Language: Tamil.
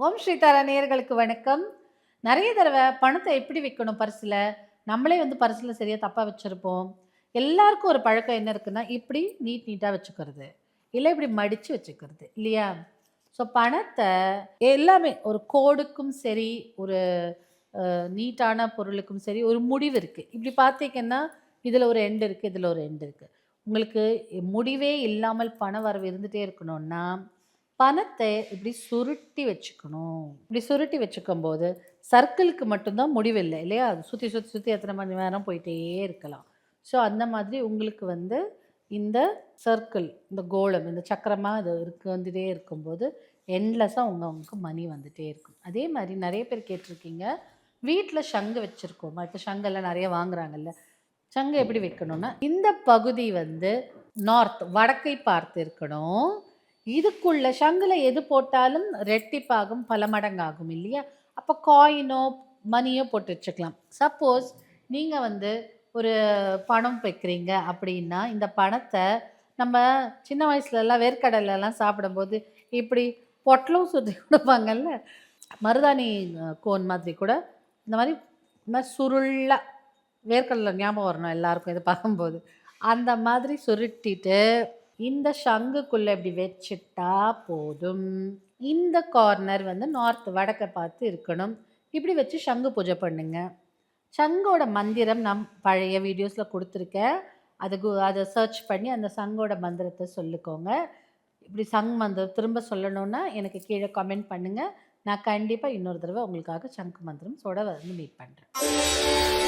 ஓம் ஸ்ரீ தாரா நேயர்களுக்கு வணக்கம். நிறைய தடவை பணத்தை எப்படி வைக்கணும் பர்ஸில், நம்மளே பர்ஸில் சரியாக தப்பாக வச்சுருப்போம். எல்லாருக்கும் ஒரு பழக்கம் என்ன இருக்குன்னா, இப்படி நீட்டாக வச்சுக்கிறது, இல்லை இப்படி மடித்து வச்சுக்கிறது இல்லையா? ஸோ பணத்தை எல்லாமே ஒரு கோடுக்கும் சரி, ஒரு நீட்டான பொருளுக்கும் சரி ஒரு முடிவு இருக்குது. இப்படி பார்த்தீங்கன்னா, இதில் ஒரு எண்டு இருக்குது, இதில் ஒரு எண்டு இருக்குது. உங்களுக்கு முடிவே இல்லாமல் பண வரவு இருந்துகிட்டே இருக்கணும்னா, பணத்தை இப்படி சுருட்டி வச்சுக்கணும். இப்படி சுருட்டி வச்சுக்கும்போது சர்க்கிளுக்கு மட்டும்தான் முடிவில்லை இல்லையா? அது சுற்றி சுற்றி சுற்றி எத்தனை மணி நேரம் போயிட்டே இருக்கலாம். ஸோ அந்த மாதிரி உங்களுக்கு இந்த சர்க்கிள், இந்த கோளம், இந்த சக்கரமாக இது வந்துட்டே இருக்கும்போது எண்ட்லெஸ்ஸாக உங்களுக்கு மணி வந்துகிட்டே இருக்கும். அதே மாதிரி நிறைய பேர் கேட்டிருக்கீங்க, வீட்டில் சங்கு வச்சுருக்கோமா? இப்போ சங்கெல்லாம் நிறைய வாங்குறாங்கல்ல, சங்கு எப்படி வைக்கணும்னா, இந்த பகுதி நார்த், வடக்கை பார்த்து இருக்கணும். இதுக்குள்ள சங்குல எது போட்டாலும் ரெட்டிப்பாகும், பல மடங்காகும் இல்லையா? அப்போ காயினோ மணியோ போட்டு வச்சுக்கலாம். சப்போஸ் நீங்கள் ஒரு பணம் வைக்கிறீங்க அப்படின்னா, இந்த பணத்தை நம்ம சின்ன வயசுலலாம் வேர்க்கடலைலாம் சாப்பிடும்போது இப்படி பொட்டலும் சுற்றி கொடுப்பாங்கல்ல, மருதாணி கோன் மாதிரி கூட இந்த மாதிரி சுருளாக வேர்க்கடலை ஞாபகம் வரணும் எல்லாருக்கும் இதை பார்க்கும்போது. அந்த மாதிரி சுருட்டிட்டு இந்த சங்குக்குள்ளே இப்படி வச்சுட்டா போதும். இந்த கார்னர் நார்த், வடக்கை பார்த்து இருக்கணும். இப்படி வச்சு சங்கு பூஜை பண்ணுங்க. சங்கோட மந்திரம் நான் பழைய வீடியோஸில் கொடுத்துருக்கேன். அதை சர்ச் பண்ணி அந்த சங்கோட மந்திரத்தை சொல்லிக்கோங்க. இப்படி சங் மந்திரம் திரும்ப சொல்லணுன்னா எனக்கு கீழே கமெண்ட் பண்ணுங்கள். நான் கண்டிப்பாக இன்னொரு தடவை உங்களுக்காக சங்கு மந்திரம் மீட் பண்ணுறேன்.